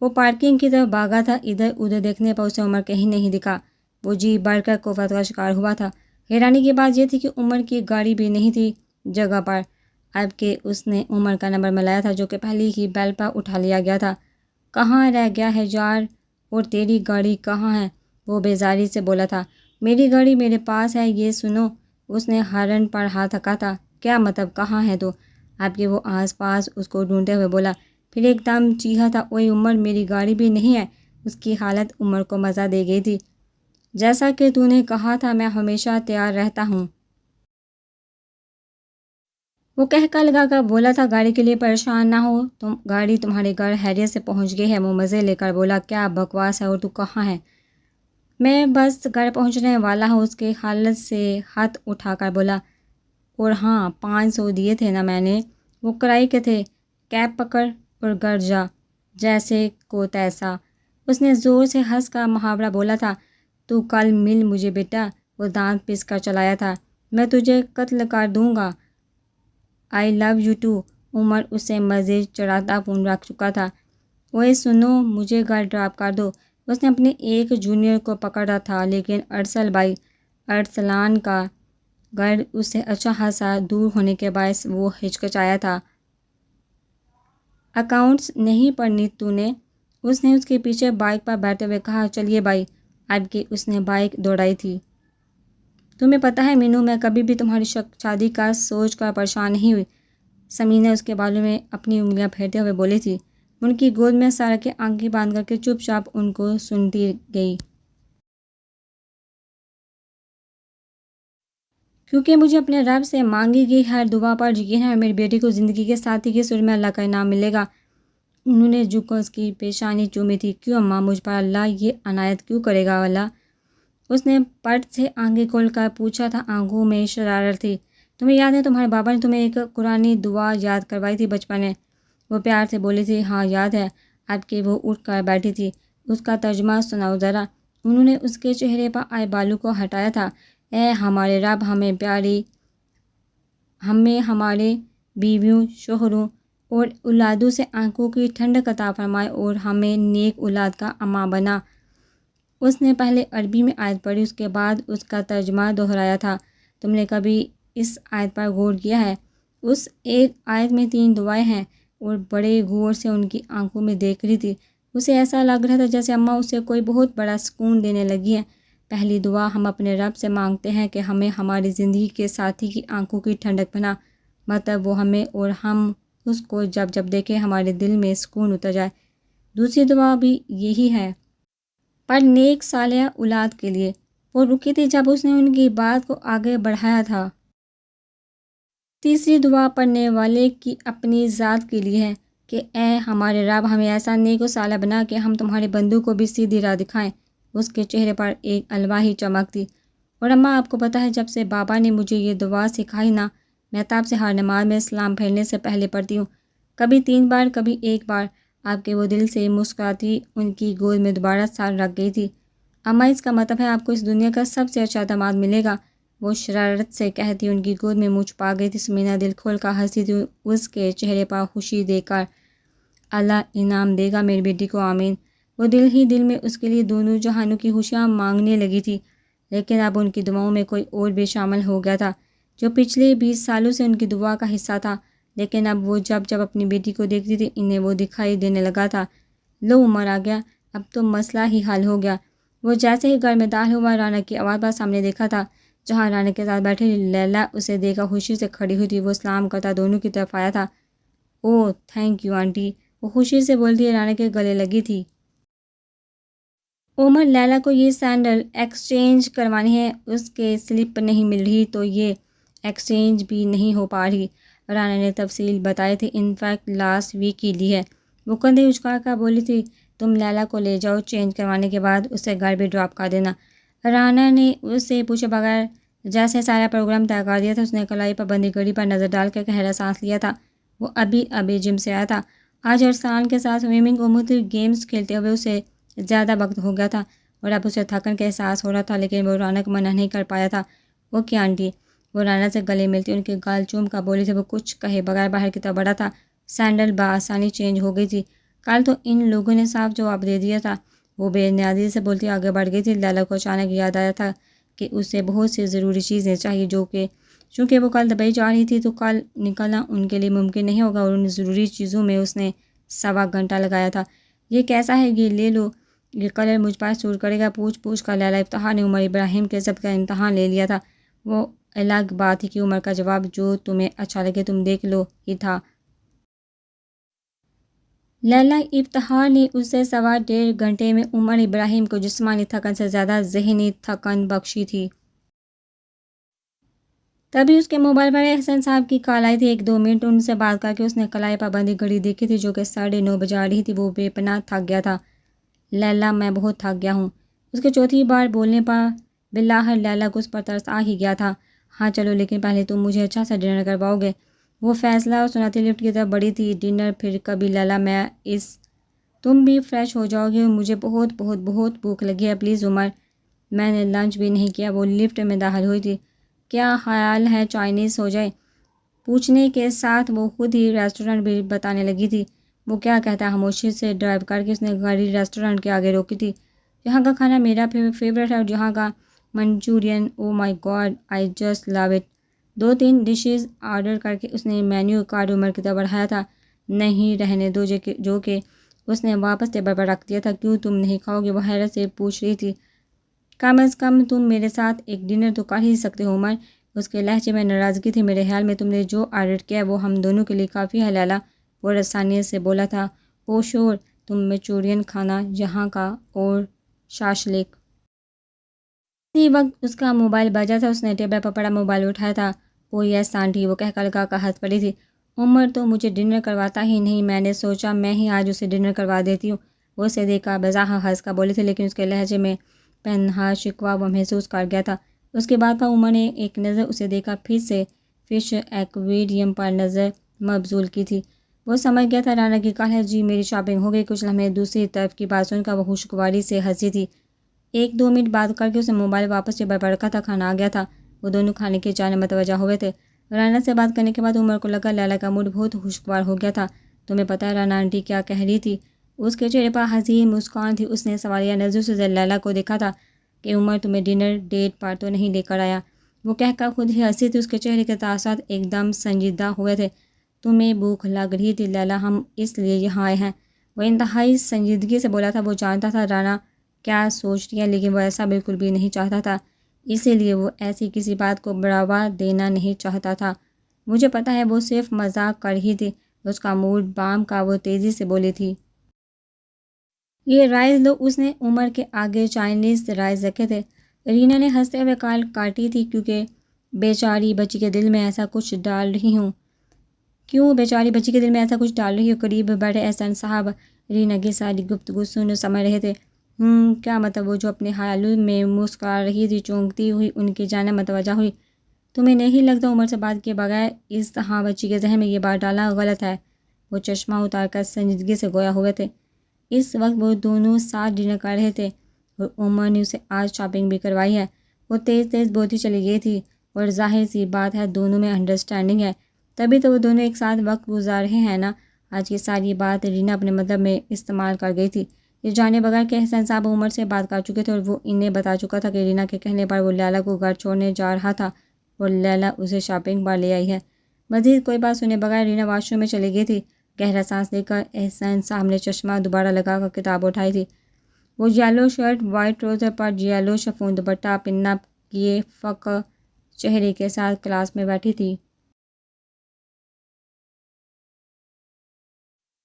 A: وہ پارکنگ کی طرف بھاگا تھا، ادھر ادھر دیکھنے پر اسے عمر کہیں نہیں دکھا۔ وہ جی بھر کر کوفت کا شکار ہوا تھا۔ حیرانی کی بات یہ تھی کہ عمر کی گاڑی بھی نہیں تھی جگہ پر، اب کہ اس نے عمر کا نمبر ملایا تھا جو کہ پہلی ہی بیل پر اٹھا لیا گیا تھا۔ کہاں رہ گیا ہے یار؟ اور تیری گاڑی کہاں ہے؟ وہ بیزاری سے بولا تھا۔ میری گاڑی میرے پاس ہے، یہ سنو۔ اس نے ہارن پر ہاتھ رکھا تھا۔ کیا مطلب کہاں ہے تو؟ اب کہ وہ آس پاس اس کو ڈھونڈتے ہوئے بولا، پھر ایک دم چیخا تھا، اوئے عمر، میری گاڑی بھی نہیں ہے۔ اس کی حالت عمر کو مزہ دے گئی تھی۔ جیسا کہ تو نے کہا تھا، میں ہمیشہ تیار رہتا ہوں، وہ کہہ کر لگا کر بولا تھا۔ گاڑی کے لیے پریشان نہ ہو، گاڑی تمہارے گھر خیریت سے پہنچ گئی ہے، وہ مزے لے کر بولا۔ کیا بکواس ہے، اور تو کہاں ہے؟ میں بس گھر پہنچنے والا ہوں، اس کے حالت سے ہاتھ اٹھا کر بولا۔ اور ہاں 500 دیے تھے نا میں نے، وہ کرائے کے تھے، کیب پکڑ اور گھر جا، جیسے کو تیسا۔ اس نے زور سے ہنس کر محاورہ بولا تھا۔ تو کل مل مجھے بیٹا، وہ دانت پس کر چلایا تھا، میں تجھے قتل کر دوں گا۔ آئی لو یو ٹو، عمر اسے مزید چڑھاتا فون رکھ چکا تھا۔ اوئے سنو، مجھے گھر ڈراپ کر دو۔ اس نے اپنے ایک جونیئر کو پکڑا تھا، لیکن ارسل بھائی، ارسلان کا گھر اس سے اچھا خاصا دور ہونے کے باعث وہ ہچکچایا تھا۔ اکاؤنٹس نہیں پڑھنی تو نے؟ اس نے اس کے پیچھے بائک پر بیٹھتے ہوئے کہا۔ چلیے بھائی، اب کہ اس نے بائک دوڑائی تھی۔ تمہیں پتہ ہے مینو، میں کبھی بھی تمہاری شادی کا سوچ کر پریشان نہیں ہوئی، سمینا اس کے بالوں میں اپنی انگلیاں پھیرتے ہوئے بولی تھی۔ ان کی گود میں سارا کے آنکھیں باندھ کر کے چپ چاپ ان کو سنتی گئی۔ کیونکہ مجھے اپنے رب سے مانگی گئی ہر دعا پر یقین ہے اور میری بیٹی کو زندگی کے ساتھی کے سر میں اللہ کا انعام ملے گا۔ انہوں نے جھک کر اس کی پیشانی چومی تھی۔ کیوں اماں، مجھ پر اللہ یہ عنایت کیوں کرے گا اللہ؟ اس نے پٹ سے آنکھیں کھول کر پوچھا تھا، آنکھوں میں شرارت تھی۔ تمہیں یاد ہے تمہارے بابا نے تمہیں ایک قرآنی دعا یاد کروائی تھی بچپن میں؟ وہ پیار سے بولی تھی۔ ہاں یاد ہے۔ اب کہ وہ اٹھ کر بیٹھی تھی۔ اس کا ترجمہ سناؤ ذرا۔ انہوں نے اس کے چہرے پر آئے بالوں کو ہٹایا تھا۔ اے ہمارے رب، ہمیں ہمارے بیویوں، شوہروں اور اولادوں سے آنکھوں کی ٹھنڈک عطا فرمائے اور ہمیں نیک اولاد کا اماں بنا۔ اس نے پہلے عربی میں آیت پڑھی، اس کے بعد اس کا ترجمہ دہرایا تھا۔ تم نے کبھی اس آیت پر غور کیا ہے؟ اس ایک آیت میں 3 دعائیں ہیں اور بڑے غور سے ان کی آنکھوں میں دیکھ رہی تھی۔ اسے ایسا لگ رہا تھا جیسے اماں اسے کوئی بہت بڑا سکون دینے لگی ہیں۔ پہلی دعا، ہم اپنے رب سے مانگتے ہیں کہ ہمیں ہماری زندگی کے ساتھی کی آنکھوں کی ٹھنڈک بنا، مطلب وہ ہمیں اور ہم اس کو جب جب دیکھیں ہمارے دل میں سکون اتر جائے۔ دوسری دعا بھی یہی ہے، پر نیک صالح اولاد کے لیے۔ وہ رکی تھی جب اس نے ان کی بات کو آگے بڑھایا تھا۔ تیسری دعا پڑھنے والے کی اپنی ذات کے لیے ہے کہ اے ہمارے رب، ہمیں ایسا نیک و صالح بنا کہ ہم تمہارے بندوں کو بھی سیدھی راہ دکھائیں۔ اس کے چہرے پر ایک الواحی چمک تھی۔ اور اماں، آپ کو پتہ ہے جب سے بابا نے مجھے یہ دعا سکھائی نا، میں تب سے ہر نماز میں سلام پھیرنے سے پہلے پڑھتی ہوں، کبھی 3 بار، کبھی 1 بار۔ آپ کے وہ دل سے مسکراتی ان کی گود میں دوبارہ سر رکھ گئی تھی۔ اماں، اس کا مطلب ہے آپ کو اس دنیا کا سب سے اچھا داماد ملے گا، وہ شرارت سے کہتی ان کی گود میں منہ چھپا گئی تھی۔ سمینا دل کھول کر ہنسی تھی، اس کے چہرے پر خوشی دیکھ کر۔ اللہ انعام دے گا میری بیٹی کو، آمین۔ وہ دل ہی دل میں اس کے لیے دونوں جہانوں کی خوشیاں مانگنے لگی تھی، لیکن اب ان کی دعاؤں میں کوئی اور بھی شامل ہو گیا تھا جو پچھلے 20 سالوں سے ان کی دعا کا حصہ تھا، لیکن اب وہ جب جب اپنی بیٹی کو دیکھتی تھی انہیں وہ دکھائی دینے لگا تھا۔ لو عمر آ گیا، اب تو مسئلہ ہی حل ہو گیا۔ وہ جیسے ہی گھر میں داخل ہوا، رانا کی آواز پر سامنے دیکھا تھا جہاں رانا کے ساتھ بیٹھی لیلا اسے دیکھ کر خوشی سے کھڑی ہوئی تھی۔ وہ سلام کرتا دونوں کی طرف آیا تھا۔ اوہ تھینک یو آنٹی، وہ خوشی سے بولتی رانا کے گلے لگی تھی۔ عمر، لیلا کو یہ سینڈل ایکسچینج کروانی ہے، اس کے سلپ نہیں مل رہی تو یہ ایکسچینج بھی نہیں ہو پا رہی۔ رانا نے تفصیل بتائی تھی، انفیکٹ لاسٹ ویک ہی لی ہے۔ وہ کندھے اچکا کر بولی تھی، تم لیلا کو لے جاؤ، چینج کروانے کے بعد اسے گھر بھی ڈراپ کر دینا۔ رانا نے اس سے پوچھے بغیر جیسے سارا پروگرام طے کر دیا تھا۔ اس نے کلائی پر بندی گھڑی پر نظر ڈال کر گہرا سانس لیا تھا۔ وہ ابھی جم سے آیا تھا۔ آج ارسلان کے ساتھ سوئمنگ اور مختلف گیمز کھیلتے ہوئے اسے زیادہ وقت ہو گیا تھا اور اب اسے تھکن کا احساس ہو رہا تھا، لیکن وہ رانا کو منع نہیں کر پایا تھا۔ اوکے آنٹی، وہ رانا سے گلے ملتی ان کے گال چوم کر بولی تھی۔ وہ کچھ کہے بغیر باہر کی طرف بڑھا تھا۔ سینڈل بآسانی چینج ہو گئی تھی، کل تو ان لوگوں نے صاف جواب دے دیا تھا۔ وہ بے نیازی سے بولتی آگے بڑھ گئی تھی۔ لیلا کو اچانک یاد آیا تھا کہ اسے بہت سی ضروری چیزیں چاہیے چونکہ وہ کل دبئی جا رہی تھی تو کل نکلنا ان کے لیے ممکن نہیں ہوگا، اور ان ضروری چیزوں میں اس نے 1.25 گھنٹہ لگایا تھا۔ یہ کیسا ہے، یہ لے لو، یہ کلر مجھ پر سوٹ کرے گا۔ پوچھ کر لیلا افتخار نے عمر ابراہیم کے ضبط کا امتحان لے لیا تھا۔ وہ الگ بات تھی کہ عمر کا جواب جو تمہیں اچھا لگے تم دیکھ لو ہی تھا۔ لیلا افتخار نے اسے 1.25 گھنٹے میں عمر ابراہیم کو جسمانی تھکن سے زیادہ ذہنی تھکن بخشی تھی۔ تبھی اس کے موبائل پر احسن صاحب کی کال آئی تھی۔ 1-2 منٹ ان سے بات کر کے اس نے کلائی پابندی گھڑی دیکھی تھی جو کہ 9:30 بجا رہی تھی۔ وہ بے پناہ تھک گیا تھا۔ لیلا، میں بہت تھک گیا ہوں۔ اس کے چوتھی بار بولنے پر بالآخر لیلا کو اس پر ترس آ ہی گیا تھا۔ ہاں چلو، لیکن پہلے تم مجھے اچھا سا ڈنر کرواؤ گے؟ وہ فیصلہ اور سناتی لفٹ کی طرف بڑھی تھی۔ ڈنر پھر کبھی لیلا، تم بھی فریش ہو جاؤ گے، مجھے بہت بہت بہت بھوک لگی ہے، پلیز عمر۔ میں نے لنچ بھی نہیں کیا۔ وہ لفٹ میں داخل ہوئی تھی۔ کیا خیال ہے چائنیز ہو جائے؟ پوچھنے کے ساتھ وہ خود ہی ریسٹورنٹ بھی بتانے لگی تھی۔ وہ کیا کہتا ہے؟ خاموشی سے ڈرائیو کر کے اس نے گاڑی ریسٹورنٹ کے آگے روکی تھی۔ یہاں کا کھانا میرا فیوریٹ ہے، اور یہاں کا Manchurian, oh my God, I just love it. 2-3 dishes order کر کے اس نے مینیو کارڈ عمر کی طرف بڑھایا تھا۔ نہیں، رہنے دو، جو کہ اس نے واپس ٹیبل پر رکھ دیا تھا۔ کیوں تم نہیں کھاؤ گے؟ وہ حیرت سے پوچھ رہی تھی۔ کم از کم تم میرے ساتھ ایک ڈنر تو کر ہی سکتے ہو عمر۔ اس کے لہجے میں ناراضگی تھی۔ میرے خیال میں تم نے جو آرڈر کیا وہ ہم دونوں کے لیے کافی ہے لیلا، وہ رسانیت سے بولا تھا۔ او شور، تم منچورین کھانا یہاں کا اور شاشلیک۔ اسی وقت اس کا موبائل بجا تھا۔ اس نے ٹیبل پر پڑا موبائل اٹھایا تھا۔ او یس آنٹی، وہ کہہ کر لگا کر ہنس پڑی تھی۔ عمر تو مجھے ڈنر کرواتا ہی نہیں، میں نے سوچا میں ہی آج اسے ڈنر کروا دیتی ہوں۔ وہ اسے دیکھ کر بظاہر ہنس کر بولی تھی، لیکن اس کے لہجے میں پنہاں شکوہ وہ محسوس کر گیا تھا۔ اس کے بعد پر عمر نے ایک نظر اسے دیکھا، پھر سے فش ایکویریم پر نظر مبذول کی تھی۔ وہ سمجھ گیا تھا رانا کی کال ہے۔ جی میری شاپنگ ہو گئی۔ کچھ لمحے دوسری طرف کی بات سن کر وہ خوشگواری سے ہنسی تھی۔ 1-2 منٹ بات کر کے اسے موبائل واپس ٹیبل پر رکھا تھا۔ کھانا آ گیا تھا۔ وہ دونوں کھانے کی جانب متوجہ ہوئے تھے۔ رانا سے بات کرنے کے بعد عمر کو لگا لیلا کا موڈ بہت خوشگوار ہو گیا تھا۔ تمہیں پتہ ہے رانا آنٹی کیا کہہ رہی تھی؟ اس کے چہرے پر حسین مسکان تھی۔ اس نے سوالیہ نظروں سے لیلا کو دیکھا تھا کہ عمر تمہیں ڈنر ڈیٹ پر تو نہیں لے کر آیا؟ وہ کہہ کر خود ہی ہنسی تھی۔ اس کے چہرے کے تاثرات ایک دم سنجیدہ ہوئے تھے۔ تمہیں بھوک لگ رہی تھی لیلا، ہم اس لیے یہاں آئے ہیں۔ وہ انتہائی سنجیدگی سے بولا تھا۔ وہ جانتا تھا رانا کیا سوچ رہی ہے، لیکن وہ ایسا بالکل بھی نہیں چاہتا تھا، اسی لیے وہ ایسی کسی بات کو بڑھاوا دینا نہیں چاہتا تھا۔ مجھے پتہ ہے وہ صرف مذاق کر رہی تھی۔ اس کا موڈ بام کا، وہ تیزی سے بولی تھی۔ یہ رائس لو۔ اس نے عمر کے آگے چائنیز رائس رکھے تھے۔ رینا نے ہنستے ہوئے کال کاٹی تھی، کیونکہ بیچاری بچی کے دل میں ایسا کچھ ڈال رہی ہوں۔ کیوں بیچاری بچی کے دل میں ایسا کچھ ڈال رہی ہو؟ قریب بیٹھے احسان صاحب رینا کی ساری گفتگو سمجھ رہے تھے۔ کیا مطلب؟ وہ جو اپنے حالوں میں مسکرا رہی تھی چونکتی ہوئی ان کی جانب متوجہ ہوئی۔ تمہیں نہیں لگتا عمر سے بات کیے بغیر اس طرح بچی کے ذہن میں یہ بات ڈالنا غلط ہے؟ وہ چشمہ اتار کر سنجیدگی سے گویا ہوئے تھے۔ اس وقت وہ دونوں ساتھ ڈنر کر رہے تھے اور عمر نے اسے آج شاپنگ بھی کروائی ہے۔ وہ تیز تیز بولتی چلی گئی تھی، اور ظاہر سی بات ہے دونوں میں انڈرسٹینڈنگ ہے، تبھی تو وہ دونوں ایک ساتھ وقت گزار رہے ہیں نا۔ آج کی ساری بات رینا اپنے مطلب میں استعمال کر گئی تھی، یہ جانے بغیر کہ احسان صاحب عمر سے بات کر چکے تھے، اور وہ انہیں بتا چکا تھا کہ رینا کے کہنے پر وہ لیلا کو گھر چھوڑنے جا رہا تھا اور لیلا اسے شاپنگ پر لے آئی ہے۔ مزید کوئی بات سنے بغیر رینا واش روم میں چلی گئی تھی۔ گہرا سانس لے کر احسان صاحب نے چشمہ دوبارہ لگا کر کتاب اٹھائی تھی۔ وہ یلو شرٹ، وائٹ ٹراؤزر پر یلو شفون دوپٹہ پن اپ کیے فخر چہرے کے ساتھ کلاس میں بیٹھی تھی۔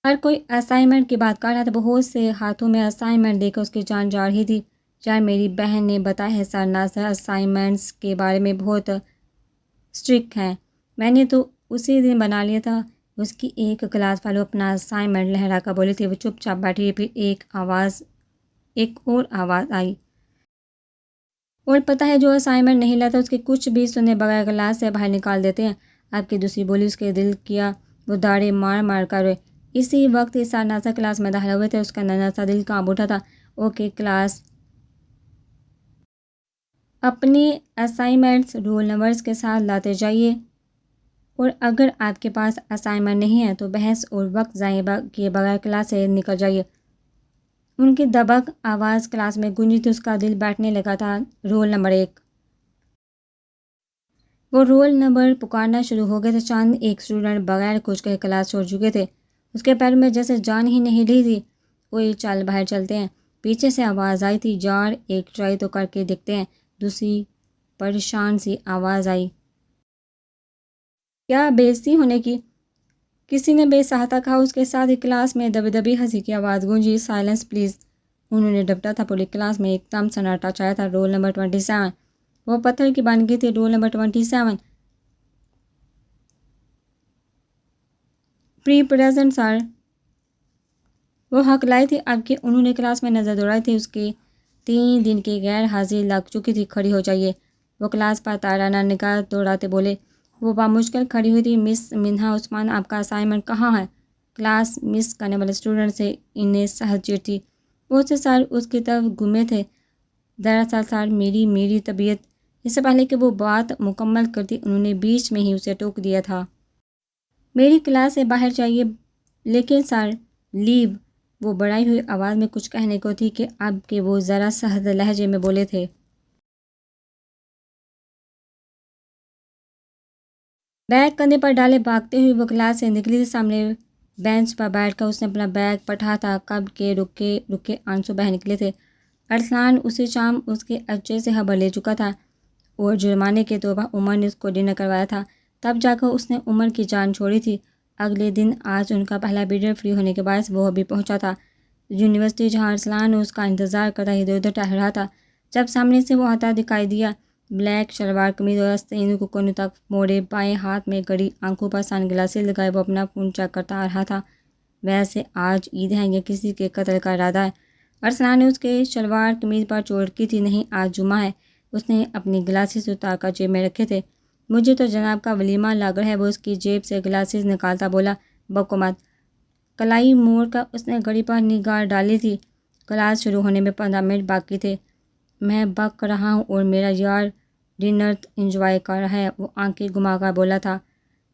A: ہر کوئی اسائنمنٹ کی بات کر رہا تھا۔ بہت سے ہاتھوں میں اسائنمنٹ دے کر اس کی جان جا رہی تھی۔ یار میری بہن نے بتایا ہے سر ناصر اسائنمنٹس کے بارے میں بہت اسٹرکٹ ہیں۔ میں نے تو اسی دن بنا لیا تھا۔ اس کی ایک کلاس فیلو اپنا اسائنمنٹ لہرا کر بولی تھی۔ وہ چپ چاپ بیٹھی رہی، پھر ایک اور آواز آئی، اور پتہ ہے جو اسائنمنٹ نہیں لاتا اس کے کچھ بھی سنے بغیر کلاس سے باہر نکال دیتے ہیں۔ آپ کی دوسری بولی اس کے دل کیا، وہ داڑھیں مار مار کر روئے۔ اسی وقت سر ناصر کلاس میں داخل ہوئے تھے۔ اس کا ننھا سا دل کانپ اٹھا تھا۔ اوکے کلاس، اپنی اسائنمنٹس رول نمبرز کے ساتھ لاتے جائیے، اور اگر آپ کے پاس اسائنمنٹ نہیں ہے تو بحث اور وقت ضائع کیے بغیر کلاس سے نکل جائیے۔ ان کی دبک آواز کلاس میں گونجی تھی۔ اس کا دل بیٹھنے لگا تھا۔ Roll number 1۔ وہ رول نمبر پکارنا شروع ہو گئے تھے۔ چند ایک اسٹوڈنٹ بغیر کچھ کہے کلاس چھوڑ چکے تھے۔ اس کے پیروں میں جیسے جان ہی نہیں رہی تھی۔ کوئی چل باہر چلتے ہیں، پیچھے سے آواز آئی تھی۔ یار ایک ٹرائی تو کر کے دیکھتے ہیں، دوسری پریشان سی آواز آئی۔ کیا بےعزتی ہونے کی؟ کسی نے بے سہاتا کہا۔ اس کے ساتھ ہی کلاس میں دبی دبی ہنسی کی آواز گونجی۔ Silence please. انہوں نے ڈپٹا تھا۔ پوری کلاس میں ایک دم سناٹا چھایا تھا۔ Roll number 27۔ وہ پتھر کی بن گئی تھی۔ Roll number 27۔ پری پریزنٹ سر۔ وہ ہکلائی تھی اب کہ انہوں نے کلاس میں نظر دوڑائی تھی۔ اس کی 3 دن کی غیر حاضری لگ چکی تھی۔ کھڑی ہو جائیے۔ وہ کلاس پر تارانہ نگاہ دوڑاتے بولے۔ وہ بامشکل کھڑی ہوئی تھی۔ مس منہا عثمان، آپ کا اسائنمنٹ کہاں ہے؟ کلاس مس کرنے والے اسٹوڈنٹ سے انہیں سہج چڑ تھی۔ بہت سے سر اس کی طرف گھومے تھے۔ دراصل سر میری طبیعت۔ اس سے پہلے کہ وہ بات مکمل کرتی انہوں نے بیچ میں ہی اسے ٹوک دیا تھا۔ میری کلاس سے باہر جائیے۔ لیکن سر لیو۔ وہ بڑھائی ہوئی آواز میں کچھ کہنے کو تھی کہ اب کہ وہ ذرا سخت لہجے میں بولے تھے۔ بیگ کندھے پر ڈالے بھاگتے ہوئے وہ کلاس سے نکلی تھی۔ سامنے بینچ پر بیٹھ کر اس نے اپنا بیگ پٹھا تھا۔ کب کے رکے آنسو بہہ نکلے تھے۔ ارسلان اسی شام اس کے اچھے سے خبر لے چکا تھا اور جرمانے کے طور پر عمر نے اس کو ڈنر کروایا تھا، تب جا کر اس نے عمر کی جان چھوڑی تھی۔ اگلے دن آج ان کا پہلا پیریڈ فری ہونے کے باعث وہ ابھی پہنچا تھا یونیورسٹی، جہاں ارسلان اس کا انتظار کرتا ادھر ادھر ٹہل رہا تھا، جب سامنے سے وہ آتا دکھائی دیا۔ بلیک شلوار قمیض اور آستین کو کونوں تک موڑے، بائیں ہاتھ میں گھڑی، آنکھوں پر سن گلاسز لگائے وہ اپنا فون چیک کرتا آ رہا تھا۔ ویسے آج عید ہے یا کسی کے قتل کا ارادہ ہے؟ ارسلان نے اس کے شلوار قمیض پر چوٹ کی تھی۔ نہیں، آج جمعہ ہے۔ اس نے اپنی گلاسز اتار کر جیب میں رکھے تھے۔ مجھے تو جناب کا ولیمہ لگ رہا ہے، وہ اس کی جیب سے گلاسز نکالتا بولا۔ بکو مت۔ کلائی موڑ کر اس نے گھڑی پر نگاہ ڈالی تھی۔ کلاس شروع ہونے میں 15 منٹ باقی تھے۔ میں بک رہا ہوں اور میرا یار ڈنر انجوائے کر رہا ہے، وہ آنکھیں گھما کر بولا تھا۔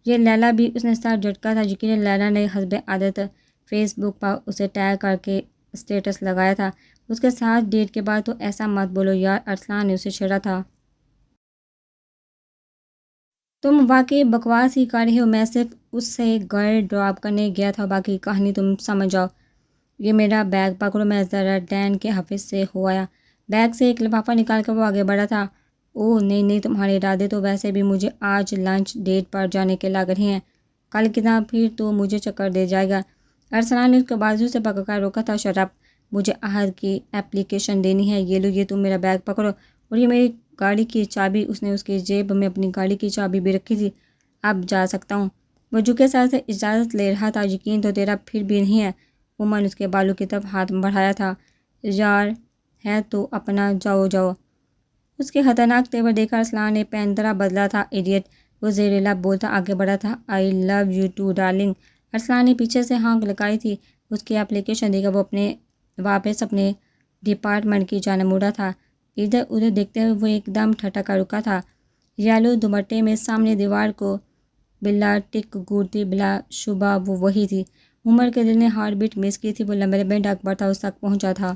A: یہ لیلا بھی؟ اس نے سر جھٹکا تھا۔ یقیناً لیلا نے حسب عادت فیس بک پر اسے ٹیگ کر کے اسٹیٹس لگایا تھا۔ اس کے ساتھ ڈیٹ کے بعد تو ایسا مت بولو یار، ارسلان نے اسے چھیڑا تھا۔ تم واقعی بکواس ہی کر رہے ہو، میں صرف اس سے گھر ڈراپ کرنے گیا تھا، باقی کہانی تم سمجھ جاؤ۔ یہ میرا بیگ پکڑو، میں ذرا ڈین کے حافظ سے ہو آیا۔ بیگ سے ایک لفافہ نکال کر وہ آگے بڑھا تھا۔ اوہ نہیں، تمہارے ارادے تو ویسے بھی مجھے آج لنچ ڈیٹ پر جانے کے لگ رہے ہیں، کل کتنا پھر تو مجھے چکر دے جائے گا۔ ارسلان نے اس کو بازو سے پکڑ کر روکا تھا۔ شراب، مجھے عہد کی اپلیکیشن دینی ہے، یہ لو، یہ تم میرا بیگ پکڑو، اور یہ میری گاڑی کی چابی۔ اس نے اس کی جیب میں اپنی گاڑی کی چابی بھی رکھی تھی۔ اب جا سکتا ہوں؟ وہ جھکے سر سے اجازت لے رہا تھا۔ یقین تو تیرا پھر بھی نہیں ہے؟ عمر نے اس کے بالوں کی طرف ہاتھ بڑھایا تھا۔ یار ہے تو اپنا، جاؤ جاؤ۔ اس کے خطرناک تیور دیکھ کر ارسلان نے پینترا بدلا تھا۔ ایڈیٹ، وہ زیر لب بولتا آگے بڑھا تھا۔ I love you too darling. Arsalan نے پیچھے سے ہانک لگائی تھی۔ اس کی اپلیکیشن دے کر وہ واپس اپنے ڈپارٹمنٹ کی جانب مڑا تھا۔ ادھر ادھر دیکھتے ہوئے وہ ایک دم ٹھٹک کر رکا تھا۔ یلو دوپٹے میں سامنے دیوار کو بلا ٹک گھورتی، بلا شبہ وہ وہی تھی۔ عمر کے دل نے ہارٹ بیٹ مس کی تھی۔ وہ لمبے لمبے ڈگ پڑتا اس تک پہنچا تھا،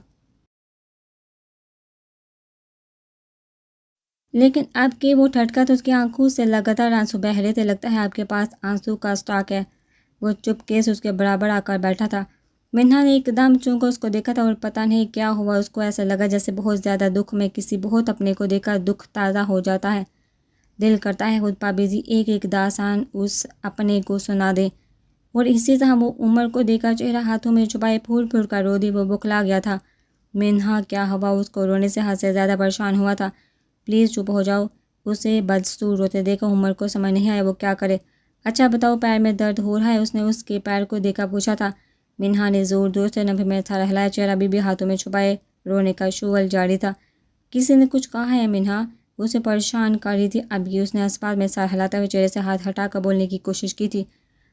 A: لیکن اب کہ وہ ٹھٹکا تو اس کی آنکھوں سے لگاتار آنسو بہہ رہے تھے۔ لگتا ہے آپ کے پاس آنسو کا اسٹاک ہے۔ وہ چپ کے سے اس کے برابر آ کر بیٹھا تھا۔ منہا نے ایک دم چون کر اس کو دیکھا تھا اور پتہ نہیں کیا ہوا، اس کو ایسا لگا جیسے بہت زیادہ دکھ میں کسی بہت اپنے کو دیکھ کر دکھ تازہ ہو جاتا ہے۔ دل کرتا ہے خود پابیزی ایک ایک داستان اس اپنے کو سنا دے، اور اسی طرح وہ عمر کو دیکھ کر چہرہ ہاتھوں میں چھپائے پھول پھول کر رو دی۔ وہ بکھلا گیا تھا۔ منہا کیا ہوا؟ اس کو رونے سے حد سے زیادہ پریشان ہوا تھا۔ پلیز چپ ہو جاؤ۔ اسے بدستور روتے دیکھا عمر کو سمجھ نہیں آیا وہ کیا کرے۔ اچھا بتاؤ، پیر میں درد ہو رہا ہے؟ اس نے اس کے پیر کو دیکھا پوچھا تھا۔ منہا نے زور زور سے نفے میں سر ہلایا، چہرہ ابھی بھی ہاتھوں میں چھپائے رونے کا شغل جاری تھا۔ کسی نے کچھ کہا ہے؟ منہا اسے پریشان کر رہی تھی اب یہ۔ اس نے اسپاس میں سر ہلاتے ہوئے چہرے سے ہاتھ ہٹا کر بولنے کی کوشش کی تھی۔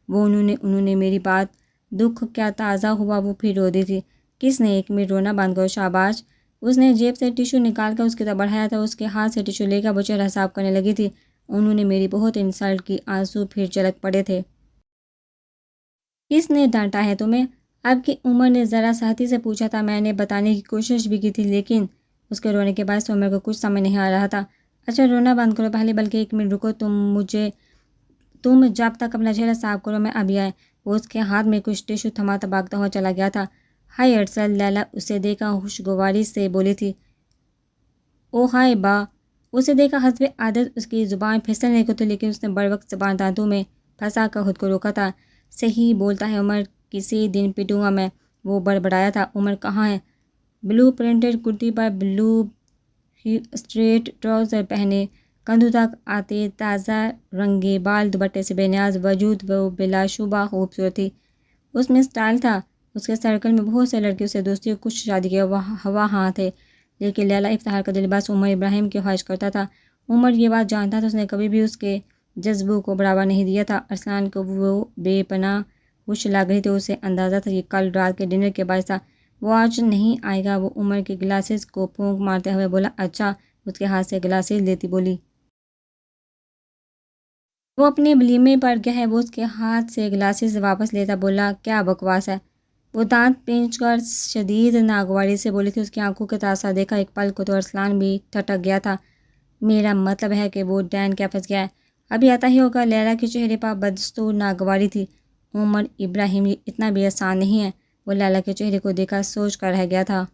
A: وہ انہوں نے میری بات، دکھ کیا تازہ ہوا؟ وہ پھر رو دی تھی۔ کس نے؟ ایک منٹ رونا بند کرو، شاباش۔ اس نے جیب سے ٹیشو نکال کر اس کی طرف بڑھایا تھا۔ اس کے ہاتھ سے ٹیشو لے کر وہ چہرہ صاف کرنے لگی تھی۔ انہوں نے میری بہت انسلٹ کی۔ آنسو پھر چلک پڑے تھے۔ کس نے ڈانٹا ہے تمہیں؟ اب کی عمر نے ذرا سختی سے پوچھا تھا۔ میں نے بتانے کی کوشش بھی کی تھی، لیکن اس کے رونے کے بعد عمر کو کچھ سمجھ نہیں آ رہا تھا۔ اچھا رونا بند کرو پہلے، بلکہ ایک منٹ رکو، تم جب تک اپنا چہرہ صاف کرو میں ابھی آئے۔ وہ اس کے ہاتھ میں کچھ ٹیشو تھماتا بھاگتا ہوا چلا گیا تھا۔ ہائی ارسل، لیلا اسے دیکھا خوشگواری سے بولی تھی۔ او ہائے با۔ اسے دیکھا حسب عادت اس کی زبان پھسلنے کو تھی، لیکن اس نے بر وقت زبان دانتوں میں پھنسا کر خود کو روکا تھا۔ صحیح بولتا ہے عمر، کسی دن پیٹوں گا میں، وہ بڑبڑایا تھا۔ عمر کہاں ہے؟ بلو پرنٹڈ کرتی پر بلو اسٹریٹ ٹراؤزر پہنے، کندھوں تک آتے تازہ رنگے بال، دوپٹے سے بے نیاز وجود، وہ بلا شبہ خوبصورت تھی۔ اس میں اسٹائل تھا۔ اس کے سرکل میں بہت سے لڑکیوں سے دوستی اور کچھ شادی کے ہوا ہاں تھے، لیکن لیلا افتخار کا لباس عمر ابراہیم کی خواہش کرتا تھا۔ عمر یہ بات جانتا تھا، اس نے کبھی بھی اس کے جذبوں کو بڑھاوا نہیں دیا تھا۔ ارسلان کو وہ بے پناہ خوش لگ رہی تھی۔ اسے اندازہ تھا یہ کل رات کے ڈنر کے باعث تھا۔ وہ آج نہیں آئے گا۔ وہ عمر کے گلاسز کو پھونک مارتے ہوئے بولا۔ اچھا، اس کے ہاتھ سے گلاسز لیتی بولی۔ وہ اپنے ولیمے پر گیا ہے، وہ اس کے ہاتھ سے گلاسز واپس لیتا بولا۔ کیا بکواس ہے؟ وہ دانت پینچ کر شدید ناگواری سے بولی تھی۔ اس کی آنکھوں کے تاثر دیکھا ایک پل کو تو ارسلان بھی ٹھٹک گیا تھا۔ میرا مطلب ہے کہ وہ ڈین کے پھنس گیا ہے، ابھی آتا ہی ہوگا۔ لیلا کے چہرے پر بدستور ناگواری تھی۔ عمر ابراہیم، یہ اتنا بھی آسان نہیں ہے۔ وہ لیلا کے چہرے کو دیکھ کر سوچ کر رہ گیا تھا۔